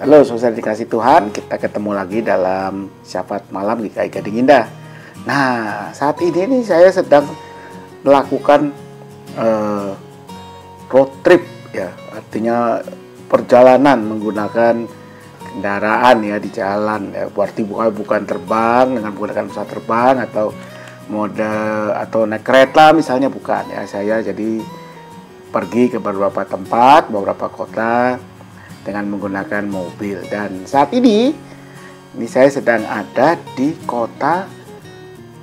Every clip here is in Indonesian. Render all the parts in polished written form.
Halo saudara dikasih Tuhan, kita ketemu lagi dalam Syafaat Malam GKI Gading Indah. Nah, saat ini nih saya sedang melakukan road trip ya, artinya perjalanan menggunakan kendaraan ya di jalan ya. Berarti bukan terbang dengan menggunakan pesawat terbang atau mode atau naik kereta misalnya, bukan ya. Saya jadi pergi ke beberapa tempat, beberapa kota dengan menggunakan mobil. Dan saat ini saya sedang ada di kota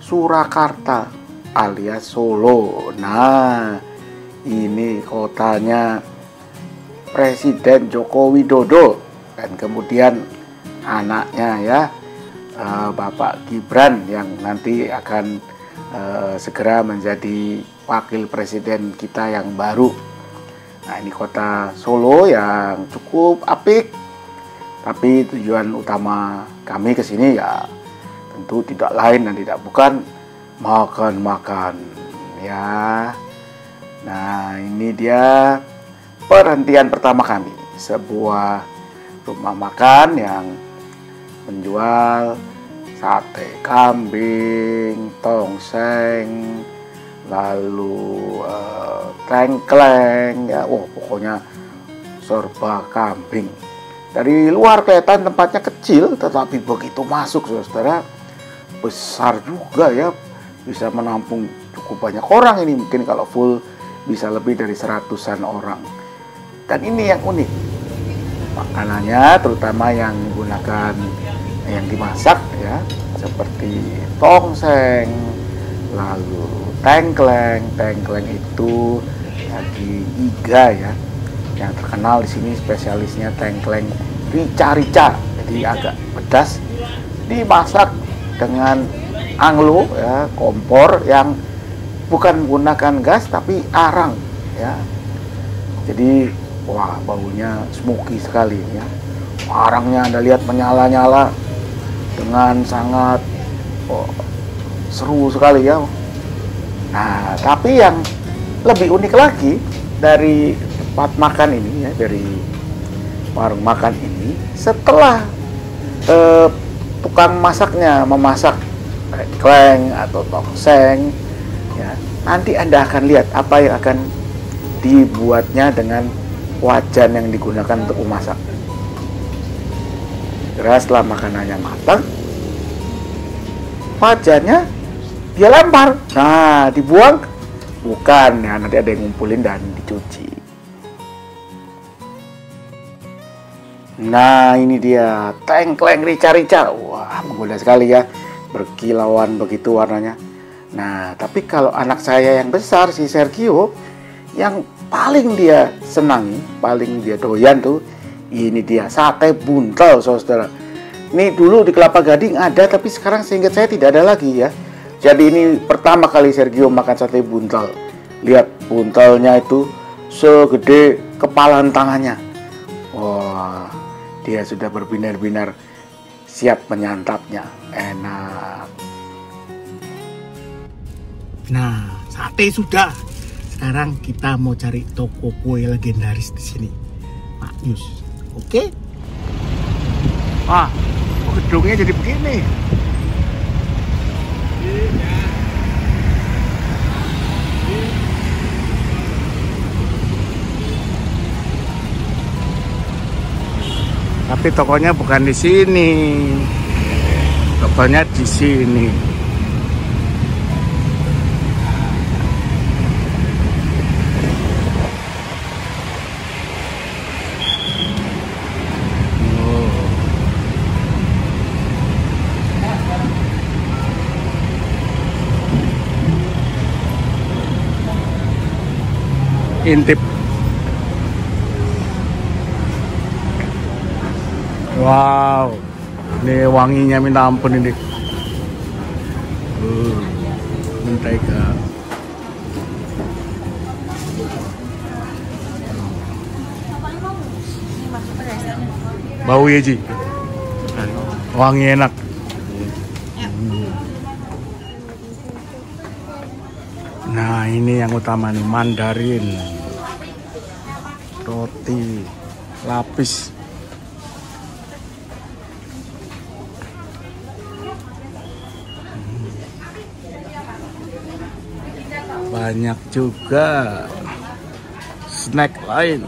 Surakarta alias Solo. Nah, ini kotanya Presiden Joko Widodo dan kemudian anaknya ya, Bapak Gibran yang nanti akan segera menjadi wakil presiden kita yang baru. Nah, ini kota Solo yang cukup apik, tapi tujuan utama kami ke sini ya tentu tidak lain dan tidak bukan makan-makan ya. Nah, ini dia perhentian pertama kami, sebuah rumah makan yang menjual sate kambing, tongseng, lalu tengkleng ya, pokoknya serba kambing. Dari luar kelihatan tempatnya kecil, tetapi begitu masuk saudara, besar juga ya, bisa menampung cukup banyak orang. Ini mungkin kalau full bisa lebih dari 100-an orang. Dan ini yang unik, makanannya terutama yang menggunakan yang dimasak ya, seperti tongseng, lalu tengkleng itu daging iga ya, yang terkenal di sini spesialisnya tengkleng rica-rica, jadi agak pedas, dimasak dengan anglo ya, kompor yang bukan menggunakan gas tapi arang ya. Jadi wah, baunya smoky sekali ya. Arangnya Anda lihat menyala-nyala dengan sangat seru sekali ya. Nah, tapi yang lebih unik lagi dari tempat makan ini ya, dari warung makan ini, setelah tukang masaknya memasak tengkleng atau tongseng ya, nanti Anda akan lihat apa yang akan dibuatnya dengan wajan yang digunakan untuk memasak. Setelah makanannya matang, wajannya dia lempar. Nah, dibuang? Bukan ya, nanti ada yang ngumpulin dan dicuci. Nah, ini dia tengkleng rica-rica. Wah, menggoda sekali ya, berkilauan begitu warnanya. Nah, tapi kalau anak saya yang besar, si Sergio, yang paling dia senangi, paling dia doyan tuh, ini dia sate buntel saudara. Ini dulu di Kelapa Gading ada, tapi sekarang seingat saya tidak ada lagi ya. Jadi ini pertama kali Sergio makan sate buntel. Lihat buntelnya itu segede kepalan tangannya. Wah, dia sudah berbinar-binar siap menyantapnya. Enak. Nah, sate sudah. Sekarang kita mau cari toko kue legendaris di sini, Pak Yus. Oke? Wah, gedungnya jadi begini. Tapi tokonya bukan di sini. Tokonya di sini. Intip. Wow, ini wanginya minta ampun ini. Mentega. Bau ya Ji, wangi enak. Nah, ini yang utama nih, mandarin, roti lapis. banyak juga snack lain.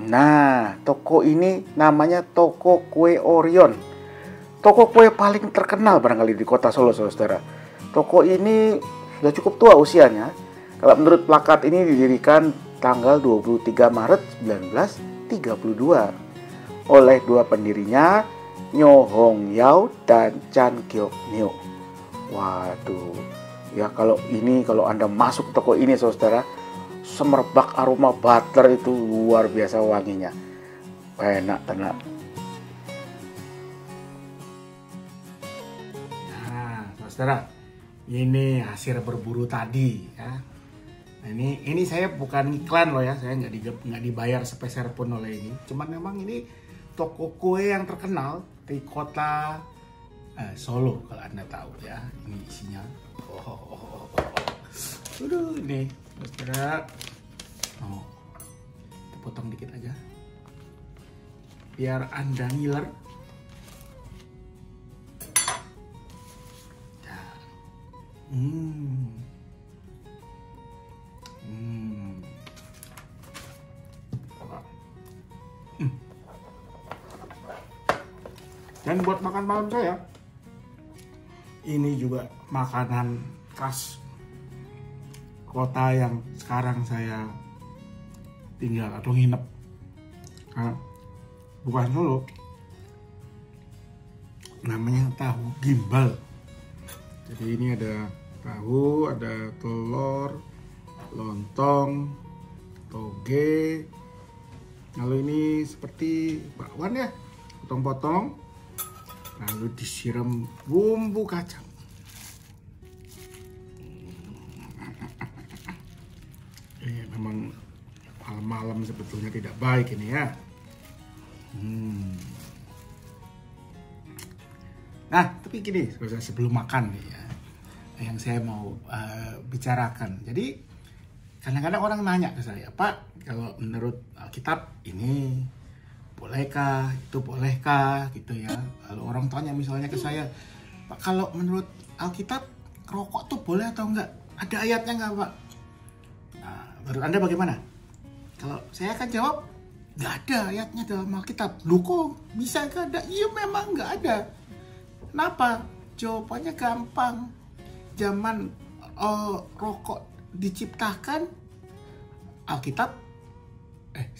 Nah, toko ini namanya Toko Kue Orion. Toko kue paling terkenal barangkali di kota Solo, saudara. Toko ini sudah cukup tua usianya. Kalau menurut plakat ini didirikan tanggal 23 Maret 1932 oleh dua pendirinya, Nyo Hong Yao dan Chan Gyok Nyo. Waduh, ya kalau Anda masuk toko ini, saudara, semerbak aroma butter itu luar biasa wanginya. Enak tenan. Nah, saudara, ini hasil berburu tadi ya. Nah, ini saya bukan iklan loh ya, saya nggak dibayar sepeser pun oleh ini. Cuman memang ini toko kue yang terkenal di kota Solo kalau Anda tahu ya. Ini isinya. Aduh, ini saudara. Oh, kita potong dikit aja biar Anda ngiler. Dan buat makan malam saya, ini juga makanan khas kota yang sekarang saya tinggal atau nginep. Bukan Solo, namanya tahu gimbal. Jadi ini ada tahu, ada telur, lontong, toge. Lalu ini seperti bakwan ya, potong-potong, lalu disiram bumbu kacang. Ini memang malam-malam sebetulnya tidak baik ini ya. Nah, tapi gini, sebelum makan nih ya, yang saya mau bicarakan. Jadi kadang-kadang orang nanya ke saya, Pak, kalau menurut Alkitab ini bolehkah, itu bolehkah gitu ya. Lalu orang tanya misalnya ke saya, Pak, kalau menurut Alkitab rokok tuh boleh atau enggak? Ada ayatnya enggak, Pak? Nah, menurut Anda bagaimana? Kalau saya akan jawab, nggak ada ayatnya dalam Alkitab. Loh kok bisa nggak ada? Iya memang nggak ada. Kenapa? Jawabannya gampang. Zaman rokok diciptakan, Alkitab,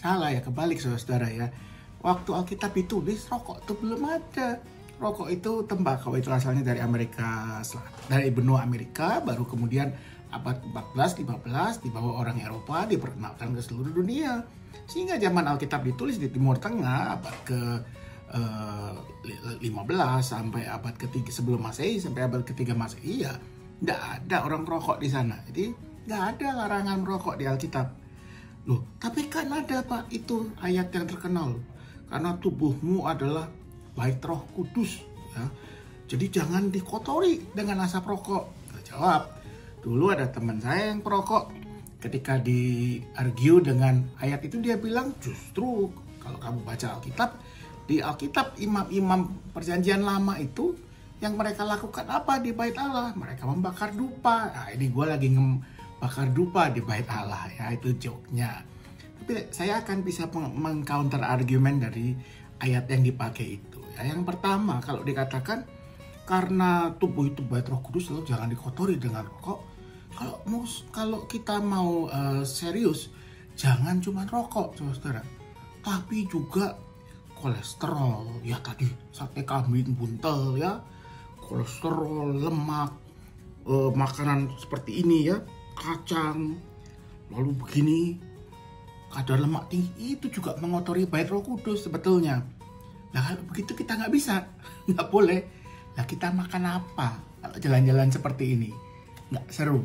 salah ya, kebalik saudara ya. Waktu Alkitab ditulis, rokok itu belum ada. Rokok itu tembakau, itu asalnya dari Amerika Selatan, dari benua Amerika, baru kemudian abad 14-15 dibawa orang Eropa, diperkenalkan ke seluruh dunia. Sehingga zaman Alkitab ditulis di Timur Tengah abad ke 15 sampai abad ke-3 sebelum Masehi sampai abad ke-3 Masehi, ya tidak ada orang merokok di sana. Jadi nggak ada larangan merokok di Alkitab. Loh, tapi kan ada, Pak, itu ayat yang terkenal. Karena tubuhmu adalah bait Roh Kudus ya. Jadi jangan dikotori dengan asap rokok. Saya jawab, dulu ada teman saya yang perokok. Ketika di-argue dengan ayat itu, dia bilang, justru kalau kamu baca Alkitab, di Alkitab imam-imam perjanjian lama itu yang mereka lakukan apa di bait Allah? Mereka membakar dupa. Nah, ini gue lagi bakar dupa di bait Allah ya, itu joke-nya. Tapi saya akan bisa meng-counter argumen dari ayat yang dipakai itu ya. Yang pertama, kalau dikatakan karena tubuh itu bait Roh Kudus, lalu jangan dikotori dengan rokok. Kalau kita mau serius, jangan cuma rokok, saudara, tapi juga kolesterol ya, tadi sate kambing buntel ya, kolesterol, lemak, makanan seperti ini ya, kacang, lalu begini, kadar lemak tinggi, itu juga mengotori bait Roh Kudus sebetulnya. Nah, kalau begitu kita nggak bisa, nggak boleh. Nah, kita makan apa kalau jalan-jalan seperti ini? Nggak seru.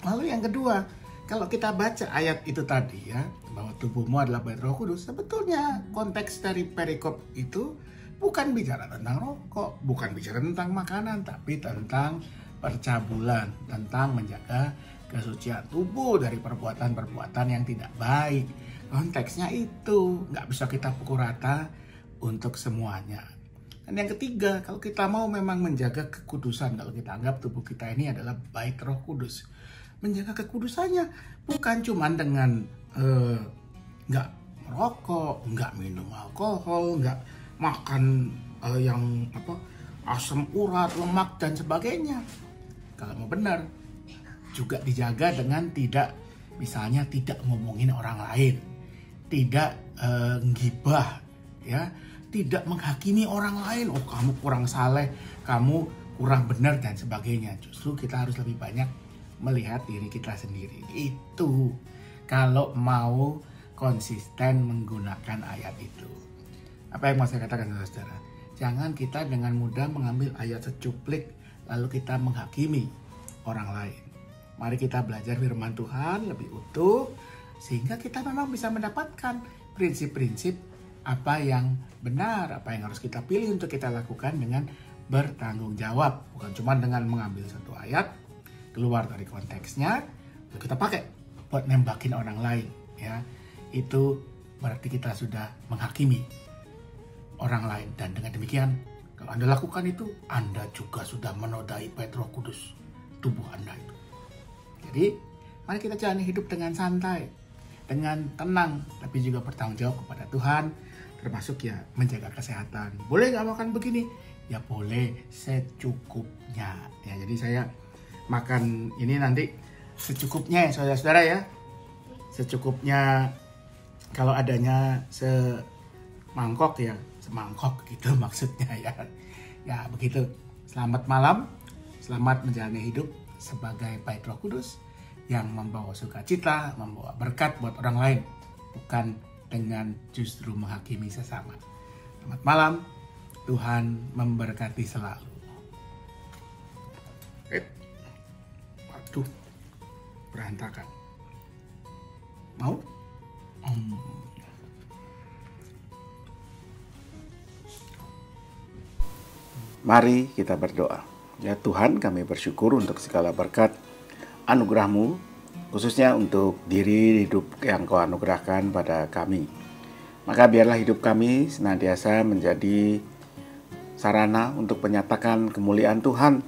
Lalu yang kedua, kalau kita baca ayat itu tadi ya, bahwa tubuhmu adalah bait Roh Kudus, sebetulnya konteks dari perikop itu bukan bicara tentang rokok, bukan bicara tentang makanan, tapi tentang percabulan, tentang menjaga kesucian tubuh dari perbuatan-perbuatan yang tidak baik. Konteksnya itu nggak bisa kita pukul rata untuk semuanya. Dan yang ketiga, kalau kita mau memang menjaga kekudusan, kalau kita anggap tubuh kita ini adalah bait Roh Kudus, menjaga kekudusannya bukan cuma dengan nggak merokok, nggak minum alkohol, nggak makan yang asam urat, lemak dan sebagainya. Kalau mau benar, juga dijaga dengan misalnya tidak ngomongin orang lain, tidak gibah, ya. Tidak menghakimi orang lain, oh kamu kurang saleh, kamu kurang benar dan sebagainya. Justru kita harus lebih banyak melihat diri kita sendiri. Itu kalau mau konsisten menggunakan ayat itu. Apa yang mau saya katakan, saudara? Jangan kita dengan mudah mengambil ayat secuplik lalu kita menghakimi orang lain. Mari kita belajar firman Tuhan lebih utuh sehingga kita memang bisa mendapatkan prinsip-prinsip apa yang benar, apa yang harus kita pilih untuk kita lakukan dengan bertanggung jawab. Bukan cuma dengan mengambil satu ayat, keluar dari konteksnya, lalu kita pakai buat nembakin orang lain. Ya, itu berarti kita sudah menghakimi orang lain. Dan dengan demikian, kalau Anda lakukan itu, Anda juga sudah menodai bait Roh Kudus, tubuh Anda itu. Jadi, mari kita jalani hidup dengan santai, dengan tenang, tapi juga bertanggung jawab kepada Tuhan, termasuk ya menjaga kesehatan. Boleh nggak makan begini? Ya boleh, secukupnya. Ya, jadi saya makan ini nanti secukupnya ya saudara-saudara ya. Secukupnya, kalau adanya semangkok ya, semangkok gitu maksudnya ya. Ya begitu. Selamat malam, selamat menjalani hidup sebagai bait Roh Kudus yang membawa sukacita, membawa berkat buat orang lain, bukan dengan justru menghakimi sesama. Selamat malam, Tuhan memberkati selalu. Waduh, berantakan. Mau? Mari kita berdoa. Ya Tuhan, kami bersyukur untuk segala berkat anugerah-Mu, khususnya untuk diri hidup yang Kau anugerahkan pada kami. Maka biarlah hidup kami senantiasa menjadi sarana untuk menyatakan kemuliaan Tuhan.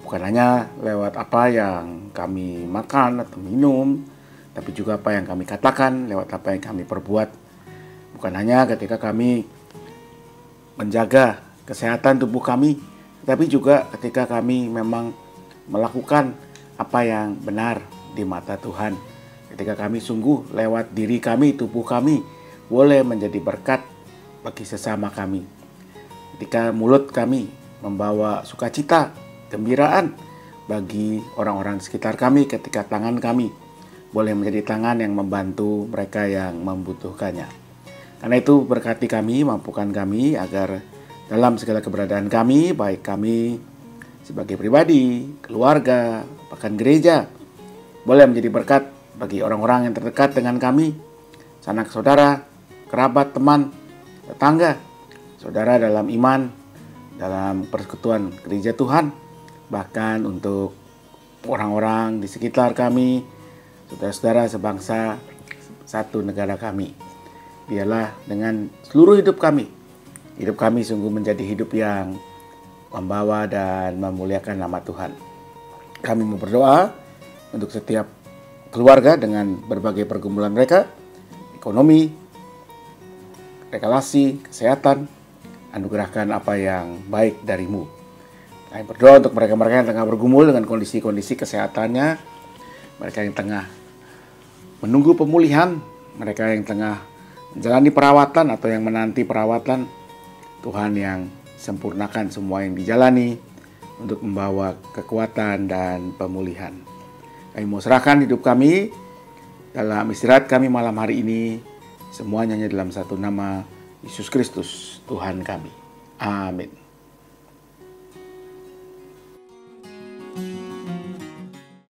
Bukan hanya lewat apa yang kami makan atau minum, tapi juga apa yang kami katakan, lewat apa yang kami perbuat. Bukan hanya ketika kami menjaga kesehatan tubuh kami, tapi juga ketika kami memang melakukan apa yang benar di mata Tuhan. Ketika kami sungguh lewat diri kami, tubuh kami boleh menjadi berkat bagi sesama kami. Ketika mulut kami membawa sukacita, gembiraan bagi orang-orang di sekitar kami, ketika tangan kami boleh menjadi tangan yang membantu mereka yang membutuhkannya. Karena itu berkati kami, mampukan kami agar dalam segala keberadaan kami, baik kami sebagai pribadi, keluarga, bahkan gereja, boleh menjadi berkat bagi orang-orang yang terdekat dengan kami, sanak saudara, kerabat, teman, tetangga, saudara dalam iman, dalam persekutuan gereja Tuhan, bahkan untuk orang-orang di sekitar kami, saudara-saudara sebangsa satu negara kami. Biarlah dengan seluruh hidup kami sungguh menjadi hidup yang membawa dan memuliakan nama Tuhan. Kami mau berdoa untuk setiap keluarga dengan berbagai pergumulan mereka, ekonomi, relasi, kesehatan, anugerahkan apa yang baik dari-Mu. Kami berdoa untuk mereka-mereka yang tengah bergumul dengan kondisi-kondisi kesehatannya, mereka yang tengah menunggu pemulihan, mereka yang tengah menjalani perawatan atau yang menanti perawatan. Tuhan yang sempurnakan semua yang dijalani untuk membawa kekuatan dan pemulihan. Kami mau serahkan hidup kami dalam istirahat kami malam hari ini, semuanya hanya dalam satu nama, Yesus Kristus, Tuhan kami. Amin.